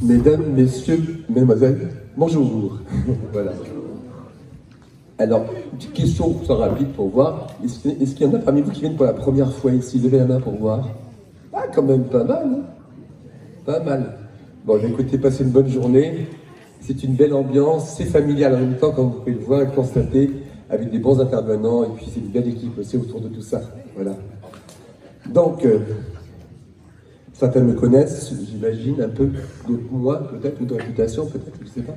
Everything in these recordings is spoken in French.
Mesdames, messieurs, mesdemoiselles, bonjour. Voilà. Alors, une petite question très rapide pour voir. Est-ce qu'il y en a parmi vous qui viennent pour la première fois ici? Levez la main pour voir. Ah, quand même pas mal, hein? Pas mal. Bon, écoutez, passez une bonne journée. C'est une belle ambiance, c'est familial en même temps, comme vous pouvez le voir et le constater, avec des bons intervenants, et puis c'est une belle équipe aussi autour de tout ça. Voilà. Donc, certains me connaissent, j'imagine, un peu, d'autres moi, peut-être, ou de réputation, peut-être, je ne sais pas.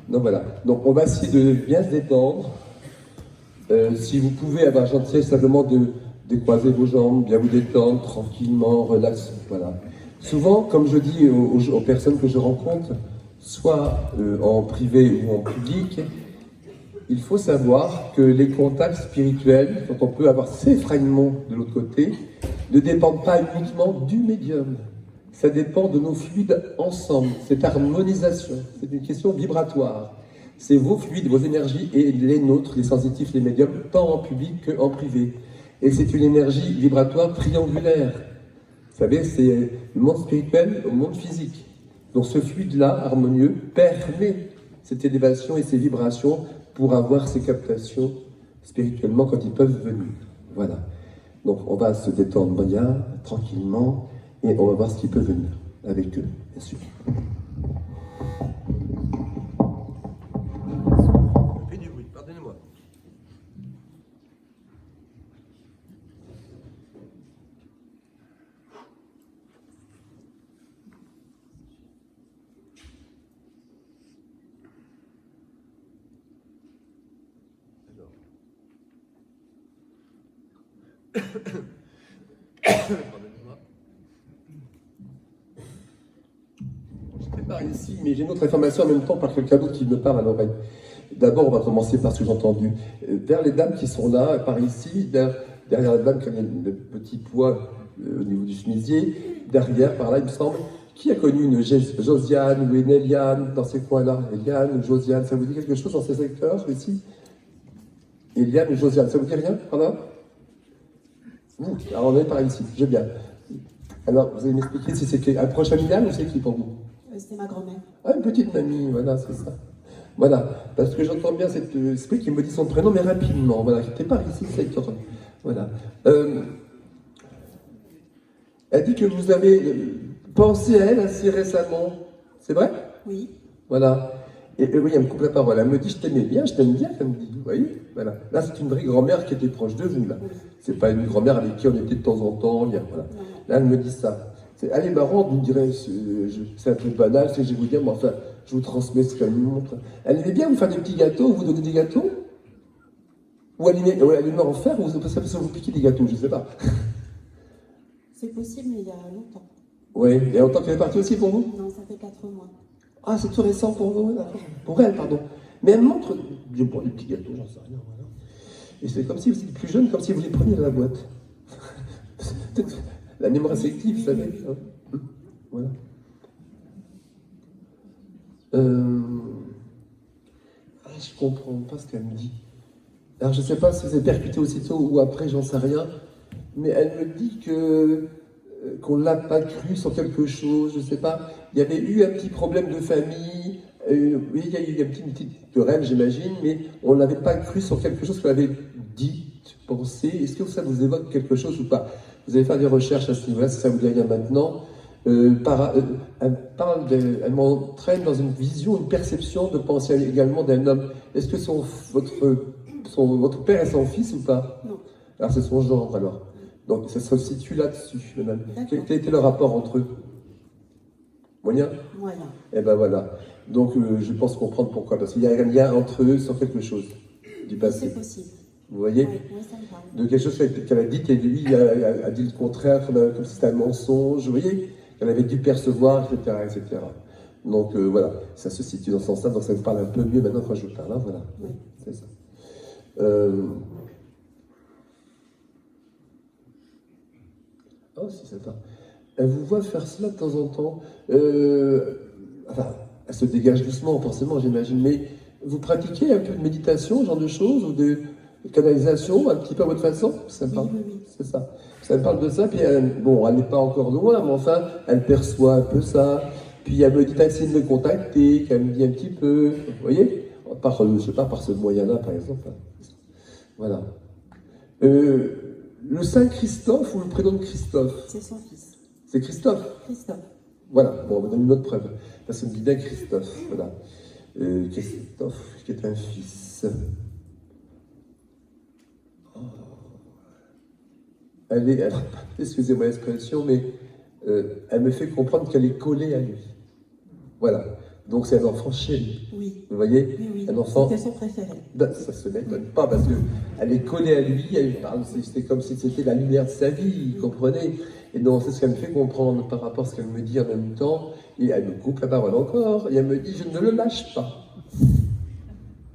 Donc voilà. Donc on va essayer de bien se détendre. Si vous pouvez avoir gentillesse simplement de décroiser vos jambes, bien vous détendre, tranquillement, relax, voilà. Souvent, comme je dis aux personnes que je rencontre, soit en privé ou en public, il faut savoir que les contacts spirituels, dont on peut avoir ces effrayements de l'autre côté, ne dépendent pas uniquement du médium. Ça dépend de nos fluides ensemble, cette harmonisation, c'est une question vibratoire. C'est vos fluides, vos énergies et les nôtres, les sensitifs, les médiums, tant en public qu'en privé. Et c'est une énergie vibratoire triangulaire. Vous savez, c'est le monde spirituel au monde physique. Donc ce fluide-là, harmonieux, permet cette élévation et ces vibrations pour avoir ces captations spirituellement quand ils peuvent venir. Voilà. Donc on va se détendre bien, tranquillement, et on va voir ce qui peut venir avec eux, bien sûr. Fais du bruit, pardonnez-moi. Pardonnez-moi. Je prépare ici, mais j'ai une autre information en même temps par quelqu'un d'autre qui me parle à l'oreille. D'abord, on va commencer par ce que j'ai entendu. Vers les dames qui sont là, par ici, derrière la dame qui a le petit poids au niveau du chemisier, derrière, par là, il me semble, qui a connu une Josiane ou une Eliane dans ces coins-là? Eliane ou Josiane, ça vous dit quelque chose dans ces secteurs ici? Eliane ou Josiane, ça vous dit rien par là? Alors on est par ici, j'ai bien. Alors, vous allez m'expliquer si c'est un proche familial ou c'est qui pour vous? C'était ma grand-mère. Ah, une petite mamie, voilà, c'est ça. Voilà, parce que j'entends bien cet esprit qui me dit son prénom, mais rapidement. Voilà, qui était par ici, c'est qui entend. Voilà. Elle dit que vous avez pensé à elle assez récemment. C'est vrai? Oui. Voilà. Et oui, elle me coupe la parole. Elle me dit, je t'aimais bien, je t'aime bien, elle me dit. Vous voyez? Voilà. Là, c'est une vraie grand-mère qui était proche de vous, là. C'est pas une grand-mère avec qui on était de temps en temps, bien, voilà. Là, elle me dit ça. Elle est marrante, vous me direz, c'est un truc banal, c'est que je vais vous dire, mais enfin, je vous transmets ce qu'elle me montre. Elle aimait bien vous faire des petits gâteaux, vous donner des gâteaux? Ou elle aimait en faire, ou ça vous piquer des gâteaux, je ne sais pas. C'est possible, mais il y a longtemps. Oui, et en tant qu'elle est partie aussi pour vous? Non, ça fait 4 mois. Ah, c'est tout récent pour vous, d'accord. Pour elle, pardon. Mais elle me montre des petits gâteaux, j'en sais rien, voilà. Et c'est comme si vous étiez plus jeune, comme si vous les preniez dans la boîte. La mémoire sélective, vous savez. Hein. Voilà. Je comprends pas ce qu'elle me dit. Alors je sais pas si c'est percuté aussitôt ou après, j'en sais rien. Mais elle me dit que qu'on l'a pas cru sur quelque chose, je sais pas. Il y avait eu un petit problème de famille. Oui, il y a eu une petite querelle, j'imagine, mais on n'avait pas cru sur quelque chose qu'elle avait dit, pensé. Est-ce que ça vous évoque quelque chose ou pas? Vous allez faire des recherches à ce niveau-là, si ça vous dit rien maintenant. Elle m'entraîne dans une vision, une perception de penser également d'un homme. Est-ce que votre père est son fils ou pas? Non. Alors c'est son genre alors. Donc ça se situe là-dessus, madame. Quel était le rapport entre eux? Moyen? Moyen. Eh ben voilà. Donc je pense comprendre pourquoi. Parce qu'il y a un lien entre eux sur quelque chose du passé. C'est possible. Vous voyez? Oui, ça me parle. De quelque chose qu'elle a dit, et lui a dit le contraire, comme si c'était un mensonge. Vous voyez? Qu'elle avait dû percevoir, etc. etc. Donc voilà, ça se situe dans ce sens-là, donc ça vous parle un peu mieux maintenant quand je vous parle. Hein, voilà. Oui. C'est ça. Oh, c'est sympa. Elle vous voit faire cela de temps en temps. Enfin, elle se dégage doucement, forcément, j'imagine. Mais vous pratiquez un peu de méditation, ce genre de choses, ou de canalisation, un petit peu à votre façon? Ça me parle. Oui. C'est ça. Ça me parle de ça. Puis, bon, elle n'est pas encore loin, mais enfin, elle perçoit un peu ça. Puis elle me dit, t'as essayé de me contacter, qu'elle me dit un petit peu, vous voyez, par, je sais pas, par ce moyen-là, par exemple. Voilà. Le Saint Christophe ou le prénom de Christophe? C'est son fils. C'est Christophe. Christophe. Voilà, bon, on va donner une autre preuve. Parce qu'on me dit bien Christophe, voilà. Christophe, qui est un fils. Oh. Alors, excusez-moi l'expression, mais elle me fait comprendre qu'elle est collée à lui. Voilà. Donc c'est un enfant chéri. Oui. Vous voyez? Oui, oui. Un enfant. C'était son préféré. Ben, ça se m'étonne pas parce qu'elle est collée à lui, elle parle, c'est comme si c'était la lumière de sa vie, vous comprenez? Et donc c'est ce qu'elle me fait comprendre par rapport à ce qu'elle me dit en même temps. Et elle me coupe la parole encore, et elle me dit, je ne le lâche pas.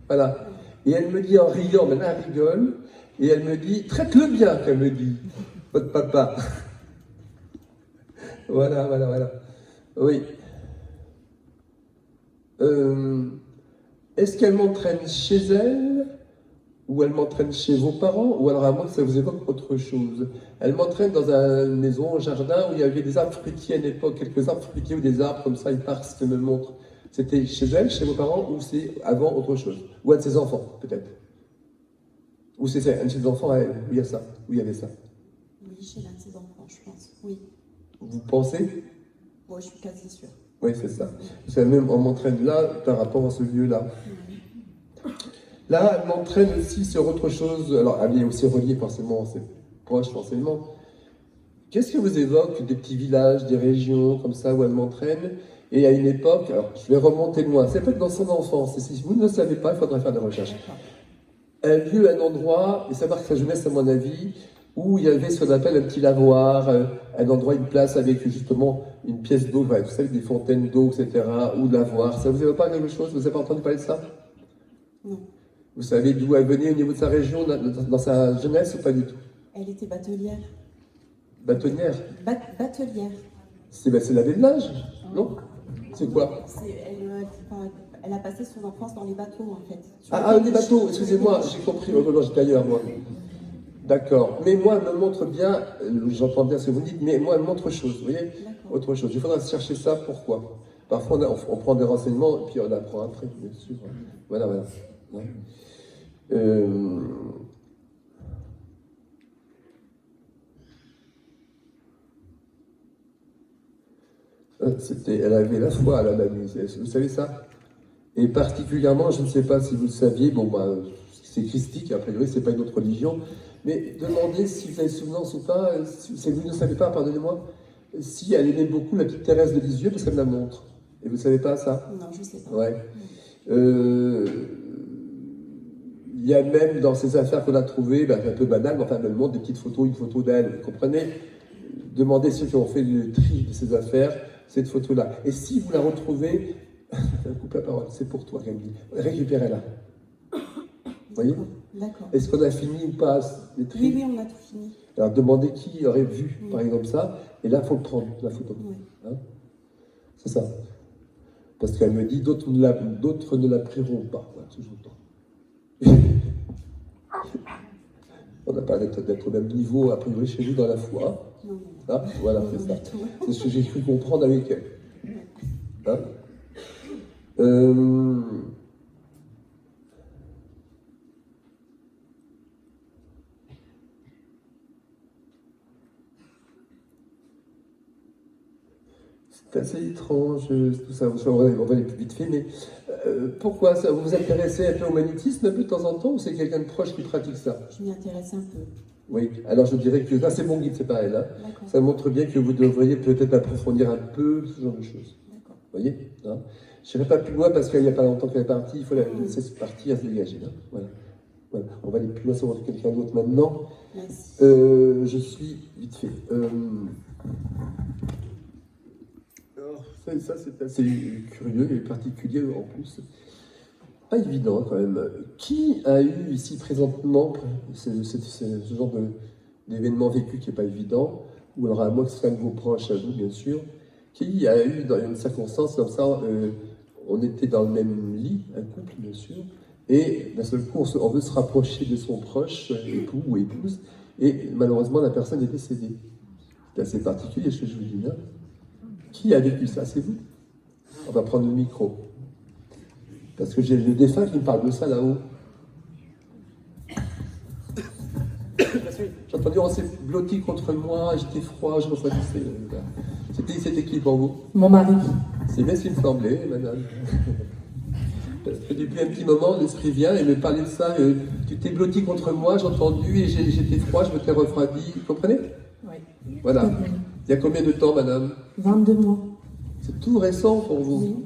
Voilà. Et elle me dit en riant, mais là elle rigole, et elle me dit, traite-le bien, qu'elle me dit, votre papa. Voilà, voilà, voilà. Oui. Est-ce qu'elle m'entraîne chez elle, ou elle m'entraîne chez vos parents, ou alors à moins que ça vous évoque autre chose? Elle m'entraîne dans une maison, un jardin, où il y avait des arbres fruitiers à l'époque, quelques arbres fruitiers ou des arbres comme ça, il part ce qu'elle me montre. C'était chez elle, chez vos parents, ou c'est avant autre chose? Ou un de ses enfants, peut-être? Ou c'est un de ses enfants à elle, où il y a ça, où il y avait ça? Oui, chez l'un de ses enfants, je pense. Oui. Vous pensez? Moi, je suis quasi sûre. Oui, c'est ça. C'est même, on m'entraîne là par rapport à ce lieu-là. Là, elle m'entraîne aussi sur autre chose. Alors, elle est aussi reliée forcément, c'est proche forcément. Qu'est-ce que vous évoque des petits villages, des régions comme ça où elle m'entraîne? Et à une époque, alors je vais remonter loin, c'est peut-être dans son enfance. Et si vous ne le savez pas, il faudrait faire des recherches. Un lieu, un endroit, et savoir que sa jeunesse, à mon avis, où il y avait ce qu'on appelle un petit lavoir, un endroit, une place avec justement une pièce d'eau, vous savez, des fontaines d'eau, etc., ou de lavoir. Ça vous évoque pas quelque chose? Vous n'avez pas entendu parler de ça? Non. Vous savez d'où elle venait au niveau de sa région, dans sa jeunesse ou pas du tout? Elle était batelière. Bâtonnière? Batelière. C'est la de l'âge, non? C'est quoi? Elle a passé son enfance dans les bateaux, en fait. Des bateaux, excusez-moi, j'ai compris, non, j'étais ailleurs, moi. D'accord. Mais moi, elle me montre bien, j'entends bien ce que vous dites, mais moi, elle me montre autre chose, vous voyez? Autre chose. Il faudra chercher ça, pourquoi? Parfois, on prend des renseignements, et puis on apprend après, bien sûr. Voilà, voilà. Ouais. Elle avait la foi à la mamie, vous savez ça? Et particulièrement, je ne sais pas si vous le saviez, bon, bah, c'est christique, a priori, c'est pas une autre religion, mais demandez si vous avez souvenance ou pas, si vous ne savez pas, pardonnez-moi, si elle aimait beaucoup la petite Thérèse de Lisieux, parce qu'elle me la montre. Et vous ne savez pas ça? Non, je ne sais pas. Ouais. Il y a même dans ces affaires qu'on a trouvées, ben, un peu banales, mais enfin, elle me montre des petites photos, une photo d'elle, vous comprenez? Demandez ceux qui ont fait le tri de ces affaires, cette photo-là. Et si vous la retrouvez, coupe la parole, c'est pour toi, Camille. Récupérez-la. Vous voyez? D'accord. Est-ce qu'on a fini ou pas les tri? Oui, oui, on a tout fini. Alors demandez qui aurait vu, par exemple, ça, et là, il faut le prendre, la photo. Oui. Hein? C'est ça. Parce qu'elle me dit, d'autres ne la prieront pas. Voilà, toujours le temps. On n'a pas d'être au même niveau, a priori, chez nous, dans la foi. Non, non. Hein? Voilà, c'est ça. C'est ce que j'ai cru comprendre avec elle. Hein? C'est assez étrange, tout ça. On va aller plus vite fait, mais pourquoi ça? Vous vous intéressez un peu au magnétisme un peu de temps en temps, ou c'est quelqu'un de proche qui pratique ça? Je m'y intéresse un peu. Oui, alors je dirais que c'est mon guide, c'est pas elle. Hein. D'accord. Ça montre bien que vous devriez peut-être approfondir un peu ce genre de choses. D'accord. Vous voyez, hein? Je n'irai pas plus loin parce qu'il n'y a pas longtemps qu'elle est partie, il faut la laisser partir, à se dégager. Hein. Voilà. Voilà. On va aller plus loin sur quelqu'un d'autre maintenant. Merci. Je suis vite fait. Alors, ça c'est assez curieux et particulier en plus. Pas évident quand même. Qui a eu ici présentement ce genre d'événement vécu qui n'est pas évident, ou alors à moins que ce soit de vos proches à vous bien sûr, qui a eu dans une circonstance comme ça, on était dans le même lit, un couple bien sûr, et d'un seul coup on veut se rapprocher de son proche, époux ou épouse, et malheureusement la personne est décédée. C'est assez particulier ce que je vous dis là. Qui a vécu ça? C'est vous? On va prendre le micro. Parce que j'ai le défunt qui me parle de ça là-haut. J'ai entendu, on s'est blotti contre moi, j'étais froid, je refroidissais. C'était qui pour vous? Mon mari. C'est bien ce qui me semblait, madame. Parce que depuis un petit moment, l'esprit vient et me parlait de ça. Tu t'es blotti contre moi, j'ai entendu, et j'étais froid, je me t'ai refroidi. Vous comprenez? Oui. Voilà. Il y a combien de temps, madame? 22 mois. C'est tout récent pour vous. Oui.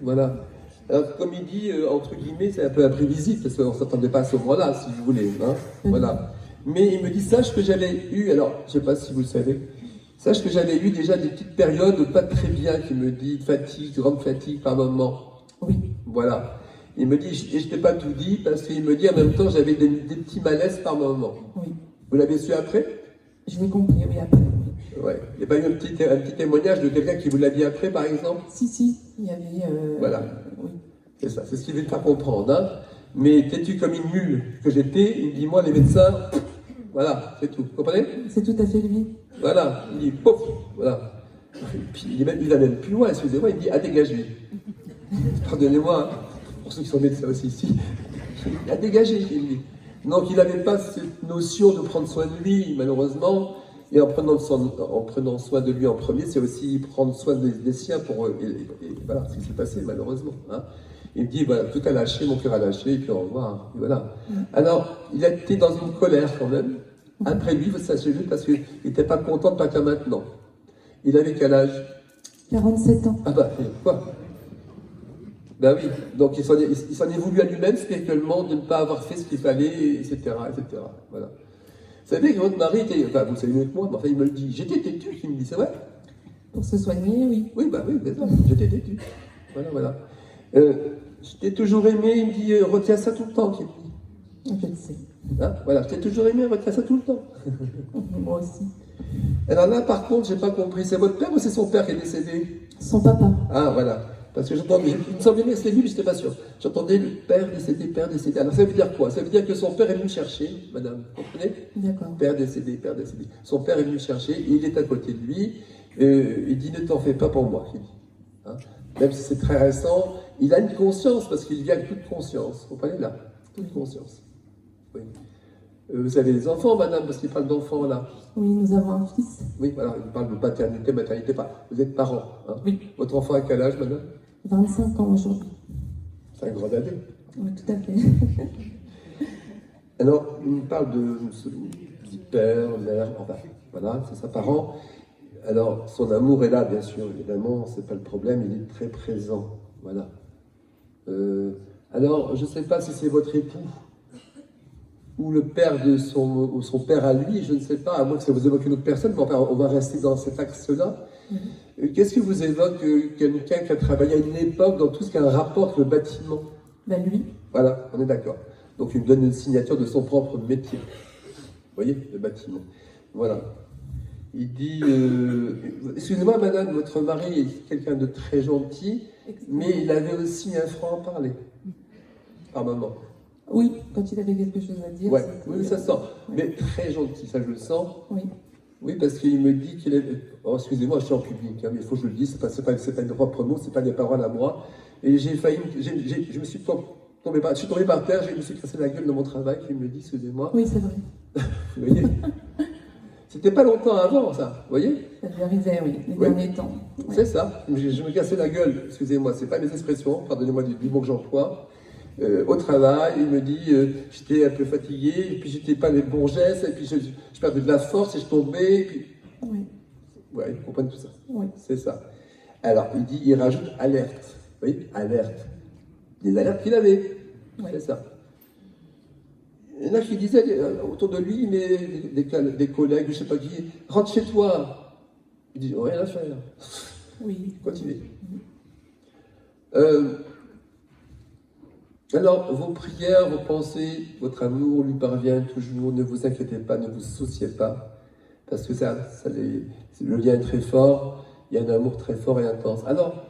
Voilà. Alors, comme il dit, entre guillemets, c'est un peu imprévisible, parce qu'on ne s'attendait pas à ce moment-là, si vous voulez. Hein. Voilà. Mais il me dit, sache que j'avais eu, alors, je ne sais pas si vous le savez, sache que j'avais eu déjà des petites périodes pas très bien, qui me dit fatigue, grande fatigue par moment. Oui. Voilà. Il me dit, et je ne t'ai pas tout dit, parce qu'il me dit en même temps, j'avais des petits malaises par moment. Oui. Vous l'avez su après? Je l'ai compris, oui, après. Oui. Ouais. Il n'y a pas eu un petit témoignage de quelqu'un qui vous l'a dit après, par exemple? Si, il y avait... Voilà. Oui. C'est ça, c'est ce qu'il veut me faire comprendre. Hein. Mais têtu comme une mule que j'étais, il me dit, moi, les médecins, voilà, c'est tout. Vous comprenez? C'est tout à fait lui. Voilà, il dit, pouf, voilà. Et puis il va même plus loin, excusez-moi, il dit, à dégager. Pardonnez-moi, hein, pour ceux qui sont médecins aussi ici. À dégager, il me dit. Donc il n'avait pas cette notion de prendre soin de lui, malheureusement. Et en prenant soin de lui en premier, c'est aussi prendre soin des siens pour... Et voilà ce qui s'est passé, malheureusement. Hein. Il me dit, voilà, tout a lâché, mon cœur a lâché, et puis au revoir. Et voilà. Alors, il a été dans une colère quand même. Après lui, vous savez, parce qu'il n'était pas content de partir maintenant. Il avait quel âge? 47 ans. Ah bah, quoi? Ben oui, donc il s'en est voulu à lui-même spirituellement de ne pas avoir fait ce qu'il fallait, etc., etc. Voilà. Vous savez que votre mari était, enfin vous savez mieux que moi, mais enfin il me le dit, j'étais têtu, il me dit, c'est vrai? Pour se soigner, oui. Oui, bah oui, c'est ça, j'étais têtu. Voilà, voilà. Je t'ai toujours aimé, il me dit, retiens ça tout le temps, qu'il me dit. Je le sais. Hein, voilà, je t'ai toujours aimé, retiens ça tout le temps. Moi aussi. Alors là, par contre, j'ai pas compris, c'est votre père ou c'est son père qui est décédé? Son papa. Ah, voilà. Parce que j'entendais, il me semblait bien que c'était lui, mais je n'étais pas sûr. J'entendais le père décédé, père décédé. Alors ça veut dire quoi? Ça veut dire que son père est venu me chercher, madame, vous comprenez? D'accord. Père décédé, père décédé. Son père est venu me chercher, et il est à côté de lui. Il dit, ne t'en fais pas pour moi, il dit. Hein? Même si c'est très récent, il a une conscience, parce qu'il vient avec toute conscience. Vous comprenez là? Toute conscience. Oui. Vous avez des enfants, madame, parce qu'il parle d'enfants là. Oui, nous avons un fils. Oui, voilà, il parle de paternité, maternité, pas. Vous êtes parents. Hein? Oui. Votre enfant a quel âge, madame? 25 ans aujourd'hui. C'est un grand âge. Oui, tout à fait. Alors, il me parle de père, mère, enfin, voilà, c'est sa parent. Alors, son amour est là, bien sûr, évidemment, c'est pas le problème, il est très présent, voilà. Alors, je ne sais pas si c'est votre époux ou le père de son père à lui, je ne sais pas, à moins que ça vous évoque une autre personne, mais enfin, on va rester dans cet axe-là. Qu'est-ce qui vous évoque quelqu'un qui a travaillé à une époque dans tout ce qui a un rapport avec le bâtiment? Ben lui. Voilà, on est d'accord. Donc il me donne une signature de son propre métier. Vous voyez, le bâtiment. Voilà. Il dit, excusez-moi madame, votre mari est quelqu'un de très gentil, mais il avait aussi un franc à parler. Par moment. Oui, quand il avait quelque chose à dire. Ouais, oui, ça sent. Mais très gentil, ça je le sens. Oui. Oui, parce qu'il me dit qu'il est... Oh, excusez-moi, je suis en public, hein, mais il faut que je le dise, c'est pas une propre mot, c'est pas des paroles à moi. Et j'ai failli... Je me suis tombé par terre, je me suis cassé la gueule dans mon travail, il me dit, excusez-moi. Oui, c'est vrai. Vous voyez? C'était pas longtemps avant, ça, vous voyez? Ça lui arrivait, oui, les derniers temps. Ouais. C'est ça, je me cassais la gueule, excusez-moi, c'est pas mes expressions, pardonnez-moi du mot que j'emploie. Au travail, il me dit, j'étais un peu fatigué, et puis j'étais pas les bons gestes, et puis je perdais de la force, et je tombais, et puis... Oui. Ouais, vous comprenez tout ça? Oui. C'est ça. Alors, il rajoute alerte. Vous voyez? Alerte. Des alertes qu'il avait. Oui. C'est ça. Il y en a qui disaient autour de lui, mais des collègues, je ne sais pas qui, rentre chez toi. Il dit, rien à faire. Oui. Continuez. Alors, vos prières, vos pensées, votre amour lui parvient toujours. Ne vous inquiétez pas, ne vous souciez pas. Parce que le lien est très fort. Il y a un amour très fort et intense. Alors,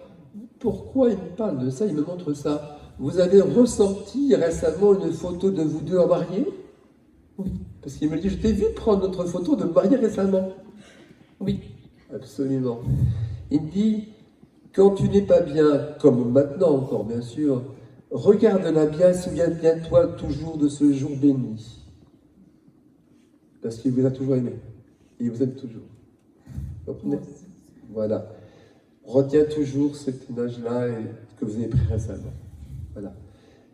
pourquoi il me parle de ça? Il me montre ça. Vous avez ressorti récemment une photo de vous deux en mariés? Oui. Parce qu'il me dit, je t'ai vu prendre notre photo de mariés récemment. Oui. Absolument. Il me dit, Quand tu n'es pas bien, comme maintenant encore, bien sûr, regarde-la bien, souviens-toi toujours de ce jour béni. Parce qu'il vous a toujours aimé. Il vous aime toujours. Vous comprenez? Voilà. Retiens toujours cette image-là que vous avez pris récemment. Voilà.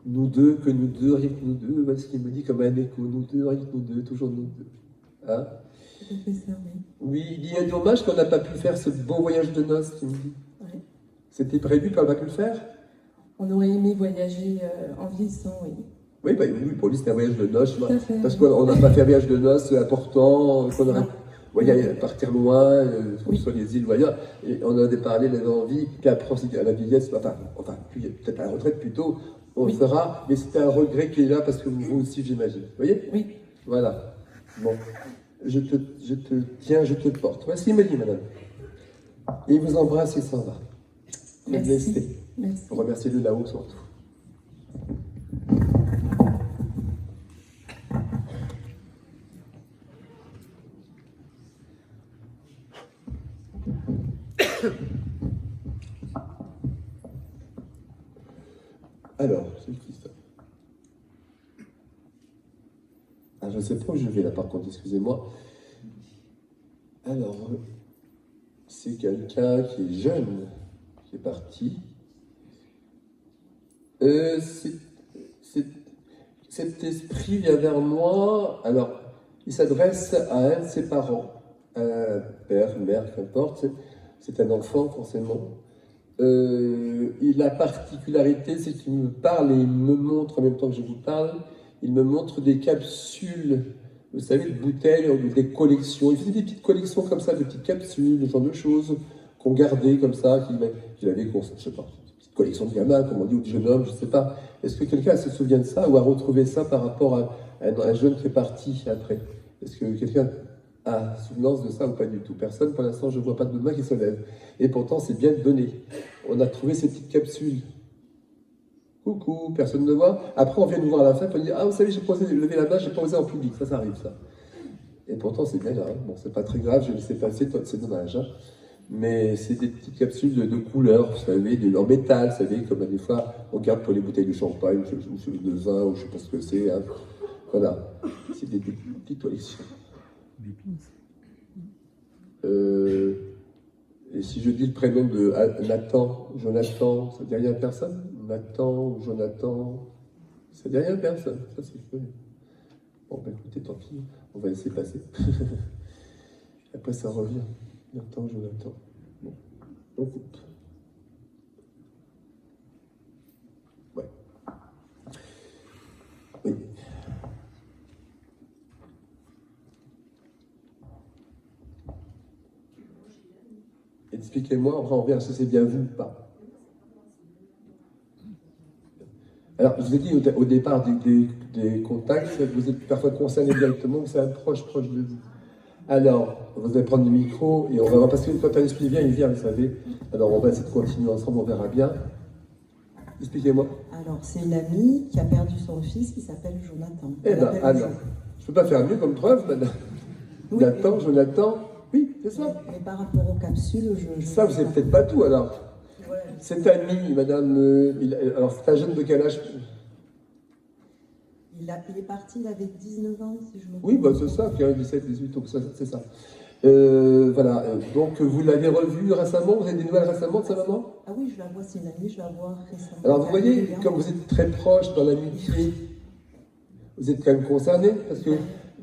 Nous deux, rien que nous deux, voilà ce qu'il me dit comme un écho. Nous deux, rien que nous deux, toujours nous deux. Hein? Tout à fait ça, oui. Oui, il y a dommage qu'on n'a pas pu faire ce beau voyage de noces, tu me dis. Ouais. C'était prévu, qu'on n'a pas pu le faire? On aurait aimé voyager en vieillissant, oui. Oui, bah, oui, pour lui c'était un voyage de noces. Tout à fait. Parce qu'on n'a pas fait un voyage de noces important, qu'on aurait voyagé, partir loin, Oui. sur les îles, voyons. Et on en a parlé, les envies, puis après on s'est dit à la vieillesse, enfin peut-être à la retraite plutôt, on le fera, mais c'était un regret qui est là parce que vous aussi, j'imagine. Vous voyez? Oui. Voilà. Bon. Je te tiens, je te porte. Voici ce qu'il me dit, madame. Et il vous embrasse et s'en va. Merci. Merci. Remerciez-le là-haut surtout. Alors, c'est qui ça? Ah, je ne sais pas où je vais là par contre, excusez-moi. Alors, c'est quelqu'un qui est jeune, qui est parti. Cet esprit vient vers moi. Alors, il s'adresse à un de ses parents, un père, mère, qu'importe. C'est un enfant, forcément. La particularité, c'est qu'il me parle et il me montre, en même temps que je vous parle, il me montre des capsules, vous savez, de bouteilles, des collections. Il faisait des petites collections comme ça, de petites capsules, ce genre de choses qu'on gardait comme ça, qu'il avait, je sais pas, une petite collection de gamins, comme on dit, ou de jeunes hommes, je sais pas. Est-ce que quelqu'un se souvient de ça ou a retrouvé ça par rapport à un jeune qui est parti après? Est-ce que quelqu'un a souvenance de ça ou pas du tout? Personne, pour l'instant, je ne vois pas de main qui se lève. Et pourtant, c'est bien donné. On a trouvé ces petites capsules. Coucou, personne ne voit. Après, on vient nous voir à la fin, on dit ah, vous savez, j'ai pas osé lever la main, j'ai pas osé en public. Ça arrive, ça. Et pourtant, c'est bien grave. Bon, c'est pas très grave, je laissé passer, c'est dommage. Hein. Mais c'est des petites capsules de couleurs, vous savez, en métal, vous savez, comme des fois, on garde pour les bouteilles de champagne, ou de vin, ou je sais pas ce que c'est. Hein. Voilà. C'est des petites collections. Et si je dis le prénom de Nathan, Jonathan, ça ne dit rien à personne? Nathan ou Jonathan, ça ne dit rien à personne. Ça, c'est fou. Bon, ben écoutez, tant pis, on va laisser passer. Après, ça revient. Nathan, Jonathan. Bon, on coupe. Ouais. Oui. Expliquez-moi, après on verra si c'est bien vous ou pas. Alors, je vous ai dit au départ des contacts, vous êtes parfois concerné directement ou c'est un proche de vous. Alors, vous allez prendre le micro et on va voir, parce que quand un esprit vient, il vient, vous savez. Alors, on va essayer de continuer ensemble, on verra bien. Expliquez-moi. Alors, c'est une amie qui a perdu son fils qui s'appelle Jonathan. Eh bien, alors, je ne peux pas faire mieux comme preuve, madame. Oui, Nathan, Jonathan, oui, c'est ça. Mais par rapport aux capsules, Ça, vous savez peut-être pas tout, alors. Ouais. Cet ami, madame, alors c'est un jeune de quel âge? Il est parti, il avait 19 ans, si je me trompe. Oui, bah, c'est ça, 15, 17, 18, donc c'est ça. Voilà, donc vous l'avez revu récemment, vous avez des nouvelles récemment de sa maman? Ah oui, je la vois, c'est une amie, je la vois récemment. Alors vous voyez, comme vous êtes très proche dans l'amitié, vous êtes quand même concerné, parce que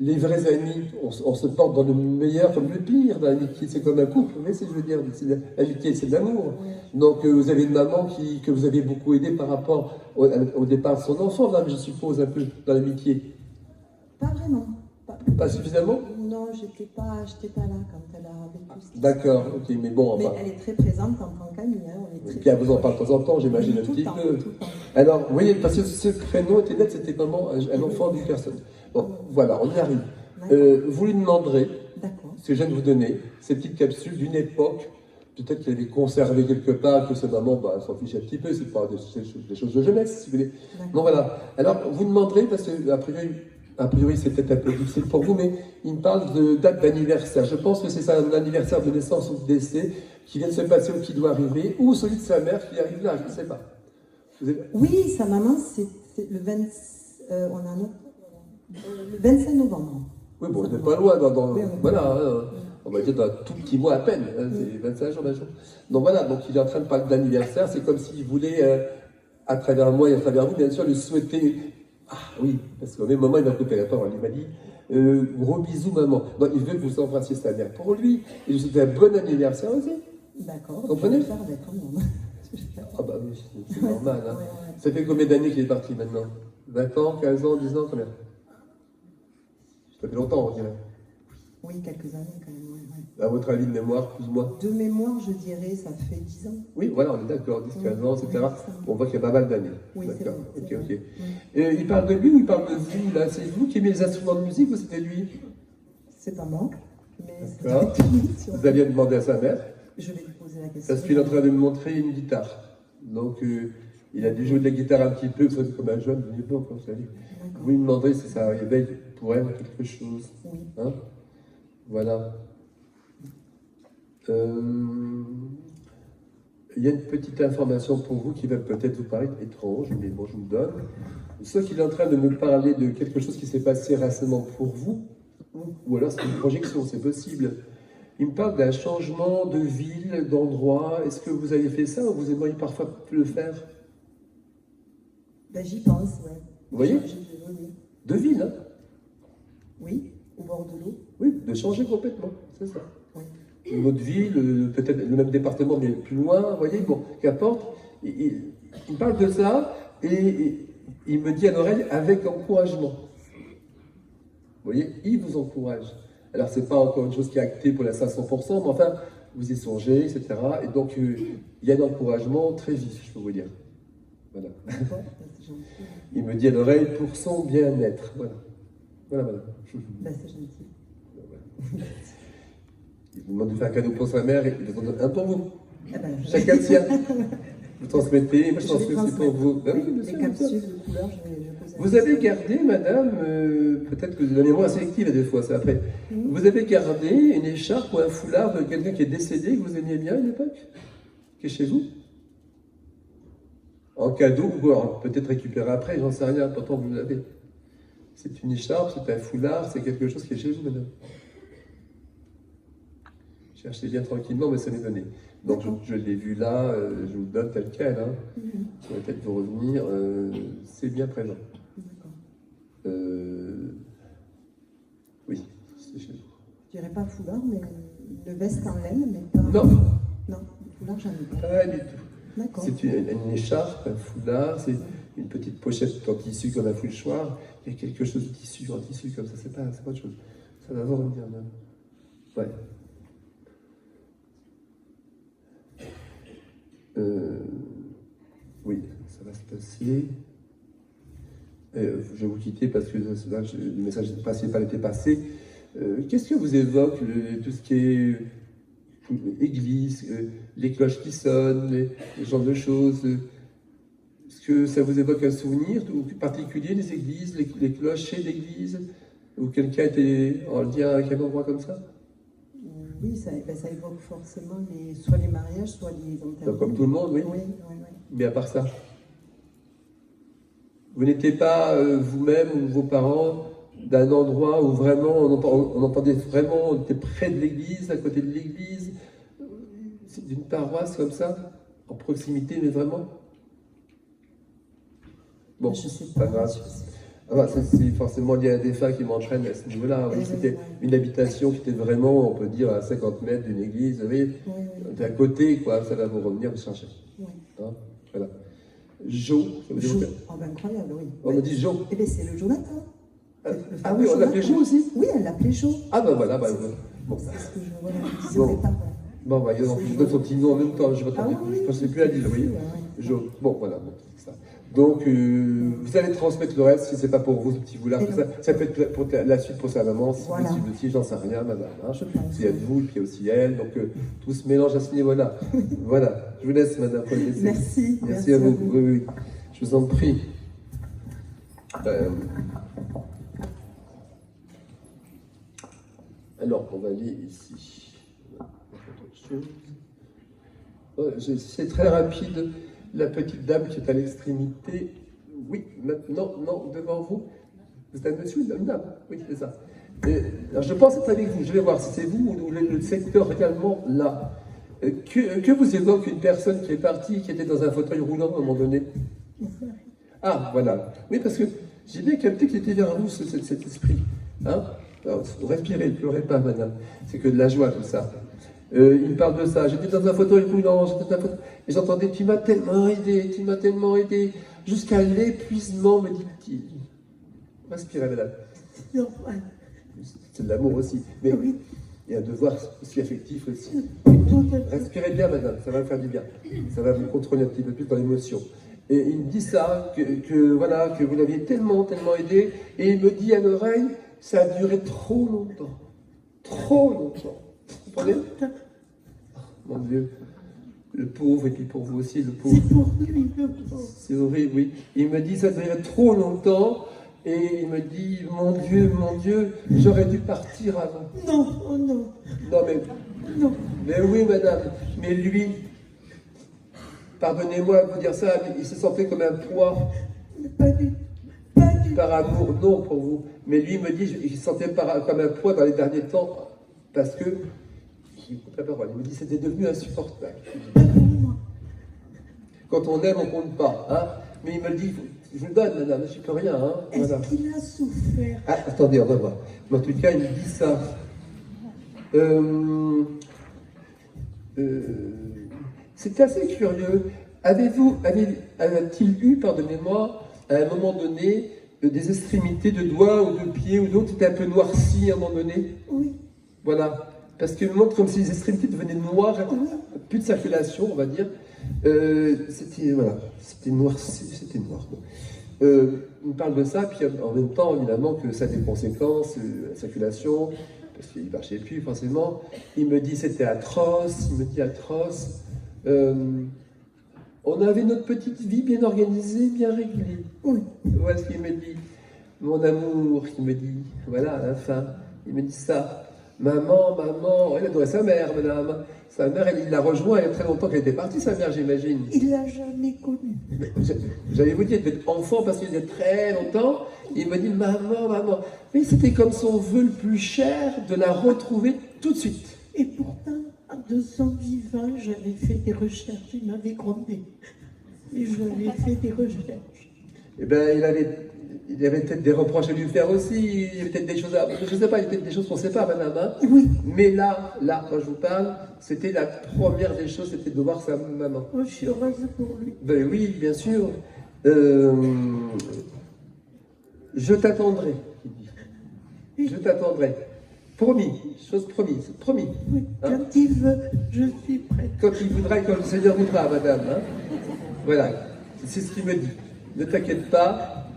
les vrais amis, on se porte dans le meilleur comme le pire dans l'amitié, c'est comme un couple, vous voyez ce que je veux dire, l'amitié c'est de l'amour. Donc vous avez une maman que vous avez beaucoup aidée par rapport au départ de son enfant, là, je suppose, un peu dans l'amitié. Pas vraiment. Pas suffisamment? Non, j'étais pas là quand elle a vécu ça. D'accord, ok, mais bon, Mais enfin. elle est très présente en tant qu'amie. Hein, Et puis elle vous en parle de temps en temps, j'imagine, oui, un petit peu. Tout le temps. Alors, vous voyez, parce que ce prénom était net, c'était vraiment un enfant d'une personne. Bon, voilà, on y arrive. Vous lui demanderez, ce que je viens de vous donner, ces petites capsules d'une époque, peut-être qu'elle avait conservé quelque part, que sa maman s'en fiche un petit peu, c'est pas des choses de jeunesse, si vous voulez. Donc voilà. Alors, vous demanderez, parce que, a priori, A priori, c'est peut-être un peu difficile pour vous, mais il me parle de date d'anniversaire. Je pense que c'est ça, un anniversaire de naissance ou de décès qui vient de se passer ou qui doit arriver, ou celui de sa mère qui arrive là, je ne sais pas. Vous avez... Oui, sa maman, c'est le 20, on a un autre, le 25 novembre. Oui, bon, on n'est pas loin, Oui, voilà, on va dire dans un tout petit mois à peine, hein, c'est 25 jours d'un jour. Donc voilà, donc il est en train de parler d'anniversaire, c'est comme s'il voulait, à travers moi et à travers vous, bien sûr, le souhaiter. Ah oui, parce qu'au même moment, il m'a coupé la parole, il m'a dit gros bisous maman. Non, il veut que vous embrassiez sa mère pour lui, et je vous souhaite un bon anniversaire aussi. D'accord. Vous comprenez? Je vais faire avec quand même. Ah bah oui, c'est normal. Hein. Ouais. Ça fait combien d'années qu'il est parti maintenant? 20 ans, 15 ans, 10 ans, combien? Ça fait longtemps, on dirait. Oui, quelques années quand même. Ouais. À votre avis de mémoire, plus ou moins? De mémoire, je dirais, ça fait 10 ans. Oui, voilà, on est d'accord, 10, 15 ans, etc. Oui, On voit qu'il y a pas mal d'années. Oui, c'est D'accord, vrai, ok, c'est ok. vrai. Il parle de lui ou il parle de vous, là? C'est vous qui aimez les instruments de musique ou c'était lui? C'est pas moi, mais c'est D'accord. Vous alliez demander à sa mère? Je vais lui poser la question. Parce qu'il est en train de me montrer une guitare. Donc, il a dû jouer de la guitare un petit peu, comme un jeune, vous voyez, comme ça. Vous lui demanderez si ça réveille pour elle quelque chose. Oui. Hein? Voilà. Il y a une petite information pour vous qui va peut-être vous paraître étrange, mais bon, je vous le donne. Soit qu'il est en train de me parler de quelque chose qui s'est passé récemment pour vous, ou alors c'est une projection, c'est possible. Il me parle d'un changement de ville, d'endroit. Est-ce que vous avez fait ça ou vous aimeriez parfois le faire? Ben, j'y pense, ouais. Vous voyez? Oui. De ville, hein? Oui, au bord de l'eau. Oui, de changer complètement, c'est ça. Oui. Une autre ville, peut-être le même département, mais plus loin, vous voyez, bon, qu'importe. Il me parle de ça et il me dit à l'oreille avec encouragement. Vous voyez, il vous encourage. Alors, ce n'est pas encore une chose qui est actée pour la 500%, mais enfin, vous y songez, etc. Et donc, il y a un encouragement très vif, je peux vous dire. Voilà. D'accord, c'est gentil. Il me dit à l'oreille pour son bien-être. Voilà. Voilà. Ben, c'est gentil. Il vous demande de faire un cadeau pour sa mère et il vous en donne un pour vous. Eh ben, Chacun le sien. Vous transmettez, moi je Je vais transmets aussi pour vous. Ben oui, bien les sûr, bien sûr. capsules de couleurs, je pose la Vous avez question. gardé, madame, peut-être que vous avez la mémoire sélective des fois, c'est après. Vous avez gardé une écharpe ou un foulard de quelqu'un qui est décédé, que vous aimiez bien à une époque, qui est chez vous? En cadeau, ou alors peut-être récupéré après, j'en sais rien, pourtant vous l'avez. C'est une écharpe, c'est un foulard, c'est quelque chose qui est chez vous, madame. Cherchez bien tranquillement, mais ça m'est donné. Donc je l'ai vu là, je vous le donne tel quel. Hein. Ça va peut-être vous revenir. C'est bien présent. D'accord. Oui, c'est chez vous. Je dirais pas foulard, mais une veste en laine, mais pas. Non, Non, le foulard, j'en ai pas. pas du tout. D'accord. C'est une écharpe, un foulard, c'est une petite pochette en tissu comme un fouchoir. Il y a quelque chose de tissu, en tissu comme ça, c'est pas autre chose. Ça va vous revenir là. Ouais. Oui, ça va se passer. Je vais vous quitter parce que là, le message n'est pas été passé. Qu'est-ce que vous évoque tout ce qui est église, les cloches qui sonnent, les genres de choses? Est-ce que ça vous évoque un souvenir particulier des églises, les clochers d'église? Ou quelqu'un était en lien avec un endroit comme ça? Oui, ça évoque forcément soit les mariages, soit les enterrements. Comme tout le monde, oui. Oui. Mais à part ça, vous n'étiez pas vous-même ou vos parents d'un endroit où vraiment on entendait vraiment, on était près de l'église, à côté de l'église, d'une paroisse comme ça, en proximité, mais vraiment? Bon, Je sais pas pas. grave. C'est forcément lié à des faits qui m'entraînent à ce niveau-là. Oui, c'était une habitation qui était vraiment, on peut dire, à 50 mètres d'une église. Vous voyez, à côté, quoi, ça va vous revenir, vous cherchez. Oui. Hein, voilà. Jo, ça veut dire Jo. quoi? Oh, ben, incroyable, oui. On me dit Jo. Eh bien, c'est le Jonathan. Ah oui, on l'appelait Jo aussi? Oui, elle l'appelait Jo. Ah ben voilà, voilà. Bon. C'est ce que je disais Bon. au départ. Voilà. Bon, bah, je vous donne son petit nom en même temps, je ne pensais plus à dire, vous voyez. Ouais. Jo. Bon, voilà, bon, c'est ça. Donc, vous allez transmettre le reste si ce n'est pas pour vous, ce petit foulard. Ça peut être pour la suite pour sa maman, si Voilà. possible aussi, j'en sais rien, madame. Hein. Je pense. Il y a vous, et puis il y a aussi elle. Donc, tout se mélange à ce niveau-là. Voilà, je vous laisse, madame. Merci. Merci à vous. Oui, oui. Je vous en prie. Alors, on va aller ici. C'est très rapide. La petite dame qui est à l'extrémité. Oui, maintenant, non, devant vous. C'est un monsieur ou une dame? Oui, c'est ça. Alors je pense être avec vous. Je vais voir si c'est vous ou le secteur également là. Que vous évoque une personne qui est partie, qui était dans un fauteuil roulant à un moment donné? Ah, voilà. Oui, parce que j'ai bien capté qu'il était vers vous, cet esprit. Hein? Alors, respirez, ne pleurez pas, madame. C'est que de la joie, tout ça. Il me parle de ça. J'étais dans un fauteuil roulant, et j'entendais, tu m'as tellement aidé, jusqu'à l'épuisement, me dit-il. Respirez, madame. C'est de l'amour aussi. Mais Oui. il y a un devoir aussi affectif aussi. Respirez bien, madame, ça va me faire du bien. Ça va vous contrôler un petit peu plus dans l'émotion. Et il me dit ça, voilà, que vous l'aviez tellement aidé, et il me dit à l'oreille, ça a duré trop longtemps. Trop longtemps. Vous comprenez? Mon Dieu, le pauvre, et puis pour vous aussi, le pauvre. C'est pour lui, le pauvre. C'est horrible, oui. Il me dit, ça a duré trop longtemps, et il me dit, mon Dieu, j'aurais dû partir avant. Non, oh non, Non, mais non. Mais oui, madame, mais lui, pardonnez-moi de vous dire ça, mais il se sentait comme un poids Pas du par amour, non pour vous. Mais lui me dit, il se sentait comme un poids dans les derniers temps, parce que, il coupe la parole, il me dit, c'était devenu insupportable. pas pour moi. Quand on aime, on compte pas, hein. Mais il me le dit, je vous le donne, madame, je ne peux rien, hein. Voilà. Est-ce qu'il a souffert? Ah, attendez, on va voir. Mais en tout cas, il me dit ça. C'est assez curieux. A-t-il eu, pardonnez-moi, à un moment donné, des extrémités de doigts ou de pieds ou d'autres qui étaient un peu noircies à un moment donné? Oui, Voilà. Parce qu'il montre comme si les extrémités devenaient noires, plus de circulation, on va dire. C'était noirci, c'était noir. Bon. Il me parle de ça, puis en même temps, évidemment, que ça a des conséquences, la circulation, parce qu'il ne marchait plus forcément. Il me dit c'était atroce, il me dit atroce. On avait notre petite vie bien organisée, bien réglée. oui. Voilà ce qu'il me dit. Mon amour, il me dit, voilà, à la fin, il me dit ça. Maman, elle adorait sa mère, madame. Sa mère, il l'a rejoint il y a très longtemps qu'elle était partie, sa mère, j'imagine. Il l'a jamais connu. J'avais vous dit, elle était enfant parce qu'il y a très longtemps. Il me dit, maman. Mais c'était comme son vœu le plus cher de la retrouver tout de suite. Et pourtant, de son vivant, j'avais fait des recherches. Il m'avait grondé. Mais j'avais fait des recherches. Eh bien, il avait peut-être des reproches à lui faire aussi. Il y avait peut-être des choses je ne sais pas, il y a peut-être des choses qu'on ne sait pas, madame. Hein. Oui. Mais là, quand je vous parle, c'était la première des choses, c'était de voir sa maman. Oh, je suis heureuse pour lui. Ben oui, bien sûr. Je t'attendrai, il dit. Je t'attendrai. Promis, chose promise, promis. Oui. Hein? Quand il veut, je suis prête. Quand il voudra et quand le Seigneur voudra, madame. Hein? Voilà, c'est ce qu'il me dit. Ne t'inquiète pas,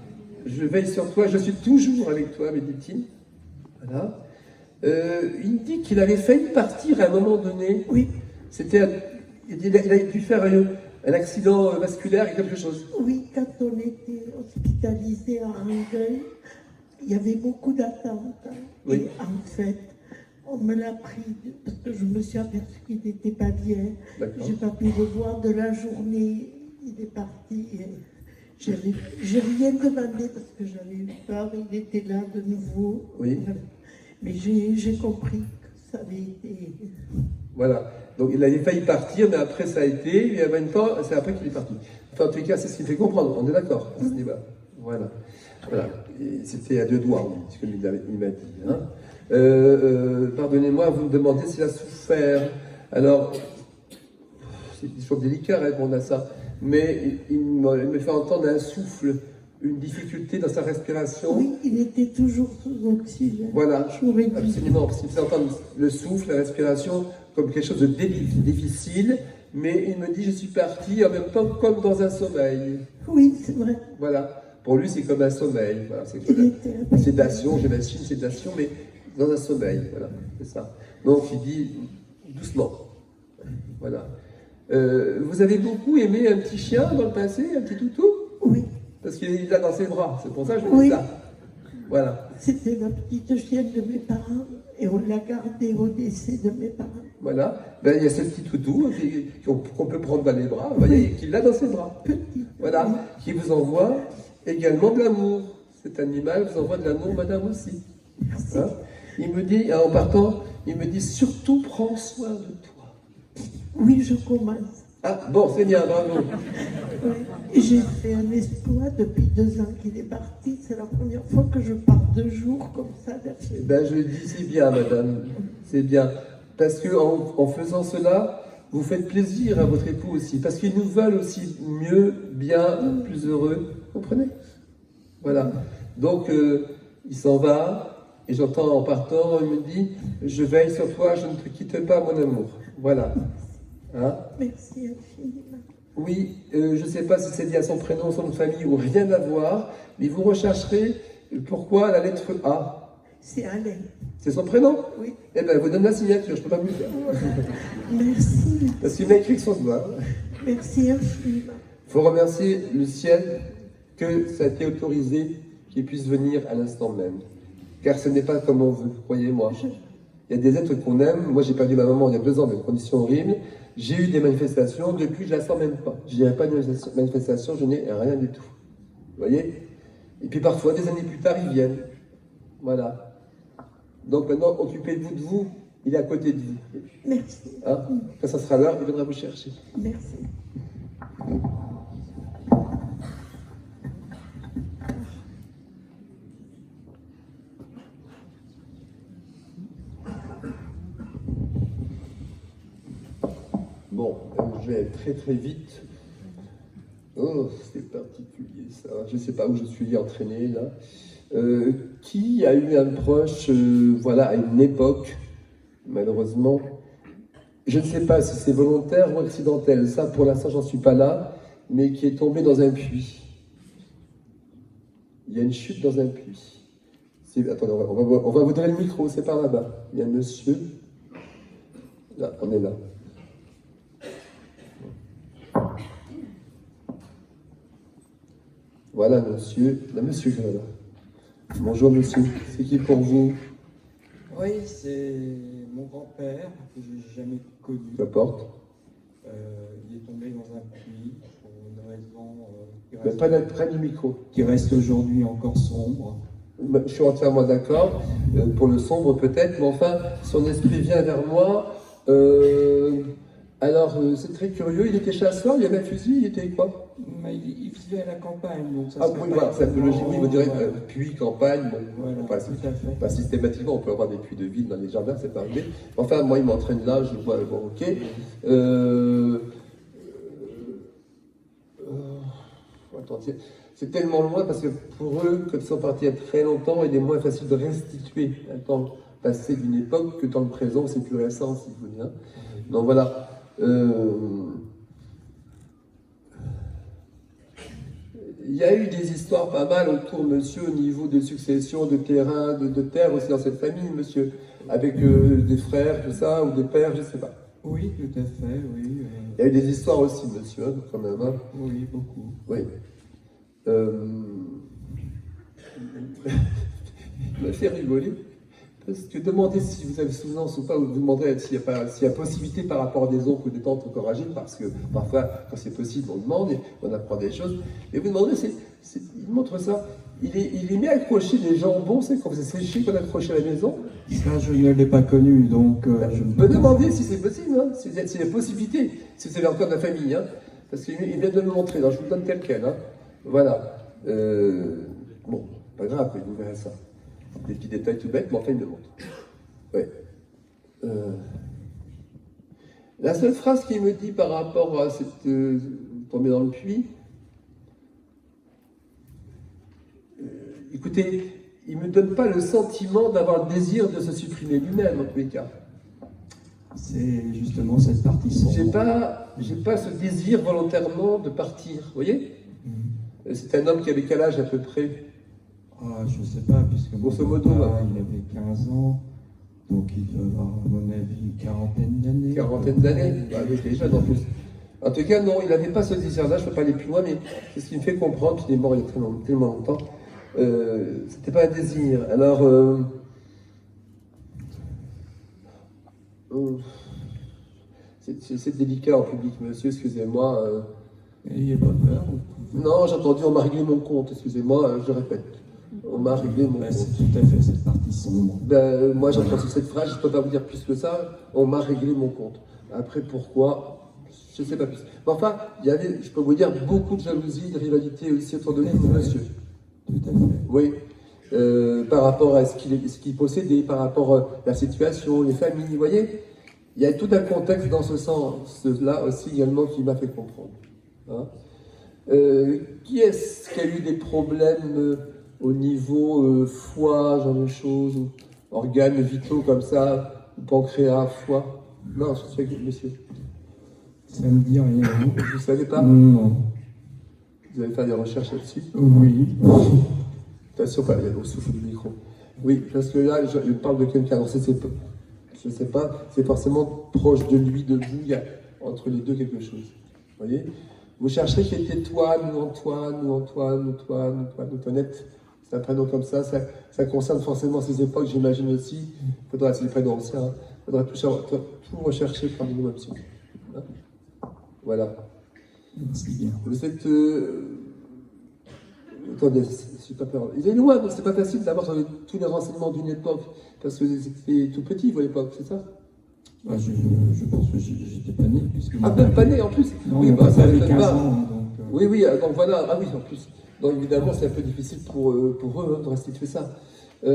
je veille sur toi, je suis toujours avec toi, me dit-il. Voilà. Il me dit qu'il avait failli partir à un moment donné. Oui, Il a dû faire un accident vasculaire et quelque chose. oui, quand on était hospitalisé à Rangueil, il y avait beaucoup d'attentes. Oui. Et en fait, on me l'a pris parce que je me suis aperçue qu'il n'était pas bien. D'accord. J'ai pas pu le voir de la journée. Il est parti. Et j'ai rien demandé parce que j'avais eu peur. Il était là de nouveau. Oui. Mais j'ai compris que ça avait été. Voilà. Donc il avait failli partir, mais après ça a été, et en même temps, c'est après qu'il est parti. Enfin, en tout cas, c'est ce qui me fait comprendre, on est d'accord à ce niveau. Voilà. Et c'était à deux doigts, oui, ce qu'il m'a dit. Hein. Pardonnez-moi, vous me demandez s'il a souffert. Alors, c'est toujours délicat de répondre à ça, mais il me fait entendre un souffle, une difficulté dans sa respiration. Oui, il était toujours sous oxygène. Voilà, J'aurais dit. absolument, parce qu'il me fait entendre le souffle, la respiration, comme quelque chose de difficile, mais il me dit, je suis parti en même temps comme dans un sommeil. Oui, c'est vrai. Voilà. Pour lui, c'est comme un sommeil. Voilà, c'est Il comme était une sédation, j'imagine, sédation, mais dans un sommeil. Voilà, c'est ça. Donc, il dit doucement. Voilà. Vous avez beaucoup aimé un petit chien dans le passé, un petit toutou? Oui, Parce qu'il l'a dans ses bras, c'est pour ça que je Oui. dis ça. Voilà. c'était la petite chienne de mes parents Et on l'a gardé au décès de mes parents. Voilà. Ben, il y a ce petit toutou qu'on peut prendre dans les bras, vous voyez, qu'il a dans ses bras. Petit. Voilà. Qui vous envoie également de l'amour. Cet animal vous envoie de l'amour, madame aussi. Merci. Hein? Il me dit, en partant, il me dit surtout prends soin de toi. Oui, je commence. Ah, bon, c'est bien, bravo. Oui. J'ai fait un exploit depuis 2 ans qu'il est parti. C'est la première fois que je pars 2 jours comme ça. Eh ben, je dis, c'est bien, madame. C'est bien. Parce que en faisant cela, vous faites plaisir à votre époux aussi. Parce qu'ils nous veulent aussi mieux, bien, plus heureux. Vous comprenez? Voilà. Donc, il s'en va. Et j'entends en partant, il me dit, je veille sur toi, je ne te quitte pas, mon amour. Voilà. Hein? Merci infiniment. Oui, je ne sais pas si c'est lié à son prénom, son nom de famille ou rien à voir, mais vous rechercherez pourquoi la lettre A. C'est Alain. C'est son prénom? Oui. Eh bien, vous donne la signature, je ne peux pas plus faire. Merci. Parce qu'il m'a écrit que son doigt. Merci infiniment. Il faut remercier le ciel que ça a été autorisé qu'il puisse venir à l'instant même. Car ce n'est pas comme on veut, croyez-moi. Il y a des êtres qu'on aime. Moi, j'ai perdu ma maman il y a 2 ans dans des conditions horribles. J'ai eu des manifestations. Depuis, je ne la sens même pas. Je n'irai pas de manifestation, je n'ai rien du tout. Vous voyez? Et puis parfois, des années plus tard, ils viennent. Voilà. Donc maintenant, occupez-vous de vous. Il est à côté de vous. Merci. Hein? Quand ça sera l'heure, il viendra vous chercher. Merci. Bon, je vais très très vite. Oh, c'est particulier ça. Je ne sais pas où je suis entraîné là. Qui a eu un proche, voilà, à une époque, malheureusement, je ne sais pas si c'est volontaire ou accidentel. Ça, pour l'instant, j'en suis pas là, mais qui est tombé dans un puits. Il y a une chute dans un puits. Attendez, on va vous donner le micro, c'est par là-bas. Il y a un monsieur. Là, on est là. Voilà, monsieur. Là, monsieur, là. Bonjour, monsieur. C'est qui pour vous? Oui, c'est mon grand-père que je n'ai jamais connu. Qu'importe. Il est tombé dans un puits pour une raison Mais pas près du micro. qui reste aujourd'hui encore sombre. Je suis entièrement d'accord. Pour le sombre, peut-être, mais enfin, son esprit vient vers moi. Alors, c'est très curieux. Il était chasseur, il y avait un fusil, il était quoi? Mais il vivait à la campagne, donc ça Ah serait oui, pas voilà, c'est un peu logique. Oui, vous direz exactement, puits, campagne. Bon, voilà, pas, tout à fait. pas systématiquement, on peut avoir des puits de ville dans les jardins, c'est pas arrivé. Enfin, moi, il m'entraîne là, je vois, bon, ok. Attendez, c'est tellement loin parce que pour eux, quand ils sont partis il y a très longtemps, il est moins facile de restituer un temps passé d'une époque que dans le présent, c'est plus récent, si vous voulez. Hein. Donc voilà. Il y a eu des histoires pas mal autour, monsieur, au niveau de succession, de terrain, de terre aussi dans cette famille, monsieur, avec des frères, tout ça, ou des pères, je ne sais pas. Oui, tout à fait, oui. Il y a eu des histoires aussi, monsieur, hein, quand même. Hein. Oui, beaucoup. Oui. Il m'a fait rigoler. Parce que demandez si vous avez souvenance ou pas, ou vous demanderez s'il y a possibilité par rapport à des oncles ou des tantes encore âgées, parce que parfois, quand c'est possible, on demande et on apprend des choses. Et vous demandez, il montre ça. Il est mis à accrocher des jambons, c'est quand vous êtes séché qu'on accroche à la maison. Ça, je ne l'ai pas connu, donc je Me demandez si c'est possible, hein, si il y a possibilité, si vous avez encore de la famille, hein, parce qu'il vient de me montrer, donc je vous le donne tel quel. Hein. Voilà. Bon, pas grave, mais vous verrez ça. Des petits détails tout bêtes, mais enfin, il me montre. Ouais. La seule phrase qu'il me dit par rapport à cette tombée dans le puits, écoutez, il ne me donne pas le sentiment d'avoir le désir de se supprimer lui-même, en tous les cas. c'est justement cette partie sombre. J'ai pas ce désir volontairement de partir, vous voyez? C'est un homme qui avait quel âge à peu près? Ah, je ne sais pas, puisque Grosso mon modo, papa, hein. il avait 15 ans, donc il doit avoir, à mon avis, une quarantaine d'années. Quarantaine d'années? Ah, oui, déjà, en plus. En tout cas, non, il n'avait pas ce désir-là, je ne peux pas aller plus loin, mais c'est ce qui me fait comprendre qu'il est mort il y a tellement longtemps. C'était pas un désir. Alors, Oh. C'est délicat en public, monsieur, excusez-moi. N'ayez pas peur. Non, j'ai entendu, on m'a réglé mon compte, excusez-moi, je répète. On m'a réglé mon compte. C'est tout à fait cette partie sombre. Ben, moi, j'entends cette phrase, je ne peux pas vous dire plus que ça, on m'a réglé mon compte. Après, pourquoi, je ne sais pas plus. Mais enfin, il y avait, je peux vous dire, beaucoup de jalousie, de rivalité aussi autour de vous, monsieur. Tout à fait. Oui. Par rapport à ce qu'il possédait, par rapport à la situation, les familles, vous voyez, il y a tout un contexte dans ce sens-là aussi également qui m'a fait comprendre. Hein. Qui est-ce qui a eu des problèmes au niveau foie, genre de choses, ou organes vitaux comme ça, pancréas, foie? Non, je suis avec monsieur. Ça me dit rien. Vous ne savez pas? Non. Vous allez faire des recherches là-dessus? Oui. Attention, pas au souffle du micro. Oui, parce que là, je parle de quelqu'un, alors je ne sais pas, c'est forcément proche de lui, de vous, il y a entre les deux quelque chose. Vous voyez? Vous chercherez qui était Toine, ou Antoine, ou Antoine, ou Toine, ou Antoinette. C'est un prénom comme ça, ça concerne forcément ces époques, j'imagine aussi. Il faudra, c'est des prénoms anciens, il faudra tout rechercher parmi nous, monsieur. Hein? Voilà. Merci bien. Vous êtes... Attendez, je suis pas peur. Il est loin, donc c'est pas facile d'avoir tous les renseignements d'une époque, parce que c'était tout petit, vous, à l'époque, c'est ça? Bah, je pense que j'étais pas né. Puisque Ah, même pas né, en plus? Non, Oui, bah, ça avait m'étonne 15 pas. ans. Donc, Oui, donc voilà, ah oui, en plus. Donc évidemment, c'est un peu difficile pour eux de restituer ça. Je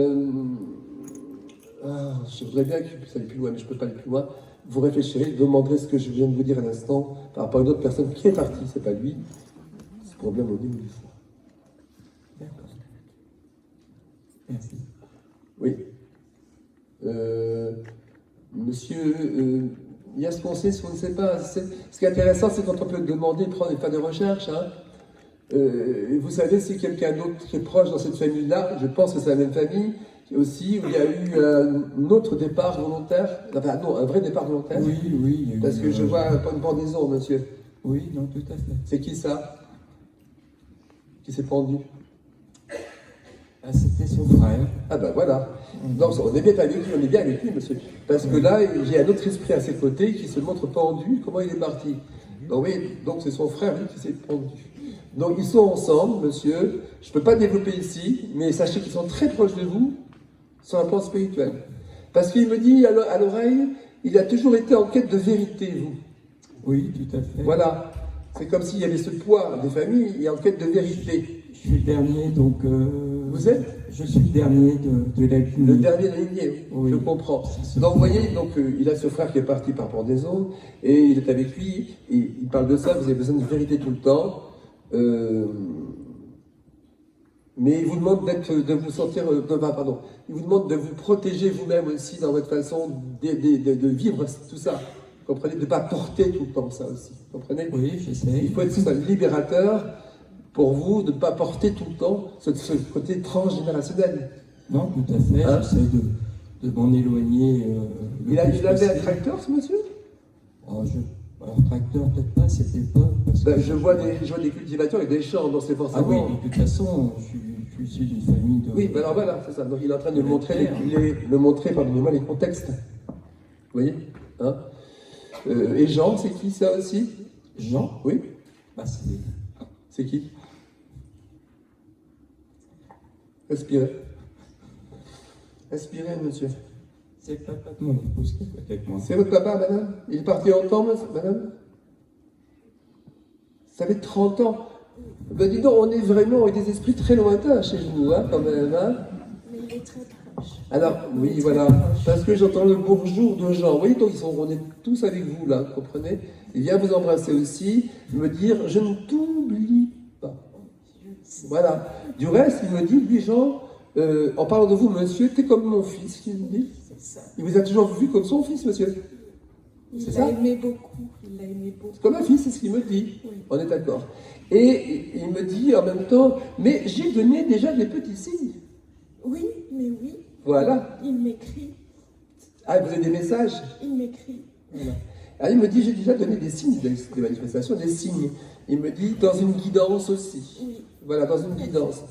voudrais bien que ça aille plus loin, mais je ne peux pas aller plus loin. Vous réfléchirez, demanderez ce que je viens de vous dire à l'instant par rapport à une autre personne qui est partie, c'est pas lui. Ce problème au niveau du foie. d'accord. Merci. Oui. Monsieur, il y a ce qu'on sait, ce qu'on ne sait pas. Ce qui est intéressant, c'est quand on peut demander, prendre et faire des recherches. Hein. Vous savez, si quelqu'un d'autre qui est proche dans cette famille-là, je pense que c'est la même famille, aussi, où il y a eu un autre départ volontaire, enfin non, un vrai départ volontaire. Oui, oui. il y a eu, Parce que je vois pas une pendaison, monsieur. Oui, non, tout à fait. C'est qui ça? Qui s'est pendu? Ah, c'était son frère. Ah ben voilà. Donc on est bien avec lui, monsieur. Parce que là, j'ai un autre esprit à ses côtés qui se montre pendu. Comment il est parti? Donc oui, donc c'est son frère, lui, qui s'est pendu. Donc ils sont ensemble, monsieur. Je ne peux pas développer ici, mais sachez qu'ils sont très proches de vous sur un plan spirituel. Parce qu'il me dit à l'oreille, il a toujours été en quête de vérité, vous. Oui, tout à fait. Voilà. C'est comme s'il y avait ce poids des familles et en quête de vérité. Je suis le dernier, donc... Vous êtes? Je suis le dernier de la lignée. Le dernier de la lignée, Oui. je comprends. C'est Donc vous voyez, il a ce frère qui est parti par pendaison, et il est avec lui, et il parle de ça, vous avez besoin de vérité tout le temps. Mais il vous demande de vous sentir, il vous demande de vous protéger vous-même aussi dans votre façon de vivre tout ça. Vous comprenez? De ne pas porter tout le temps ça aussi. Vous comprenez? Oui, je sais. Il faut être un libérateur pour vous, de ne pas porter tout le temps ce côté transgénérationnel. Non, tout à fait. Hein? J'essaie de m'en éloigner. Il avait un tracteur, ce monsieur? Alors, tracteur, peut-être pas à cette époque. Parce que Je vois des cultivateurs et des champs, donc c'est Ah forcément... oui, de toute façon, je suis issu d'une famille de... Oui, ben alors voilà, c'est ça. Donc il est en train de me montrer, pardonnez-moi, les contextes. Vous voyez, hein? Et Jean, c'est qui ça aussi? Jean? Oui. Bah, C'est qui? Respirez. Respirez, monsieur. c'est le papa de mon épouse qui est avec moi. C'est votre papa, madame? Il est parti longtemps, madame? Ça fait 30 ans. Ben dis donc, on est vraiment avec des esprits très lointains chez nous, hein, quand même, hein? Mais il est très proche. Alors, oui, voilà, parce que j'entends le bonjour de Jean. Vous voyez, donc on est tous avec vous, là, vous comprenez? Il vient vous embrasser aussi, me dire, je ne t'oublie pas. Voilà. Du reste, il me dit, lui, Jean, en parlant de vous, monsieur, t'es comme mon fils, il me dit. Il vous a toujours vu comme son fils, monsieur. C'est Il ça? l'a aimé beaucoup. Il l'a aimé beaucoup. C'est comme un fils, c'est ce qu'il me dit. Oui. On est d'accord. Et il me dit en même temps, mais j'ai donné déjà des petits signes. Oui, mais oui. Voilà. Il m'écrit. Ah, vous avez des messages? Il m'écrit. Voilà. Alors il me dit, j'ai déjà donné des signes, des manifestations, des signes. Il me dit, dans une guidance aussi. Oui. Voilà, dans une guidance.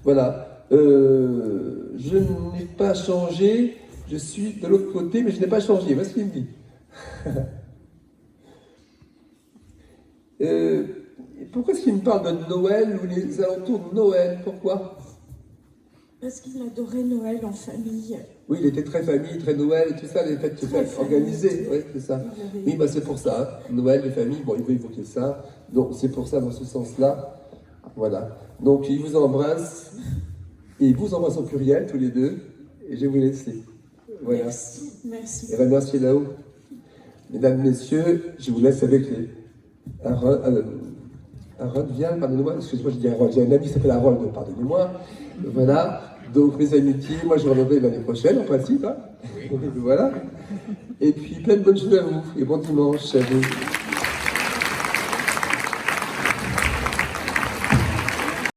Voilà. Je n'ai pas changé, je suis de l'autre côté, mais je n'ai pas changé. Voilà ce qu'il me dit. Pourquoi est-ce qu'il me parle de Noël ou les alentours de Noël? Pourquoi? Parce qu'il adorait Noël en famille. Oui, il était très famille, très Noël, tout ça, les fêtes organisées, oui, c'est ça. Oui, bah c'est pour ça, hein. Noël, les familles, bon, il veut évoquer ça, donc c'est pour ça, dans ce sens-là, voilà. Donc, il vous embrasse, et il vous embrasse au pluriel, tous les deux, et je vais vous laisser. Voilà. Merci, merci. Et remerciez là-haut. Mesdames, Messieurs, je vous laisse avec Harold, viens, pardonnez-moi, excusez-moi, je dis Harold, j'ai un ami qui s'appelle Harold, pardonnez-moi. Voilà, donc mes amitiés, moi je reviendrai l'année prochaine en principe, hein. Voilà. Et puis plein de bonnes choses à vous, et bon dimanche à vous.